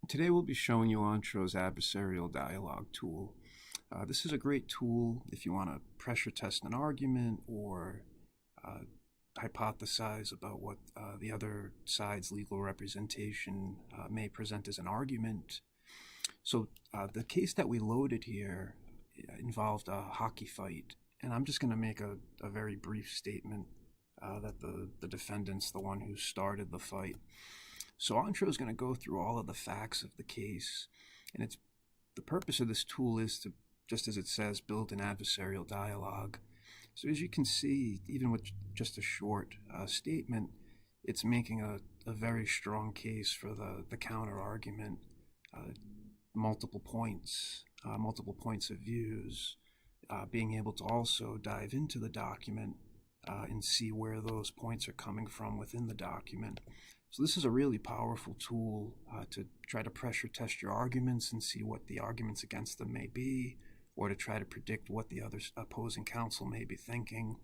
Today we'll be showing you Ontro's adversarial dialogue tool. This is a great tool if you want to pressure test an argument or uh, hypothesize about what the other side's legal representation may present as an argument. So the case that we loaded here involved a hockey fight, and I'm just going to make a very brief statement that the defendant's the one who started the fight. So Ontro is going to go through all of the facts of the case, and it's the purpose of this tool is to, just as it says, build an adversarial dialogue. So as you can see, even with just a short statement, it's making a very strong case for the counter argument, multiple points of views, being able to also dive into the document and see where those points are coming from within the document. So this is a really powerful tool to try to pressure test your arguments and see what the arguments against them may be, or to try to predict what the other opposing counsel may be thinking.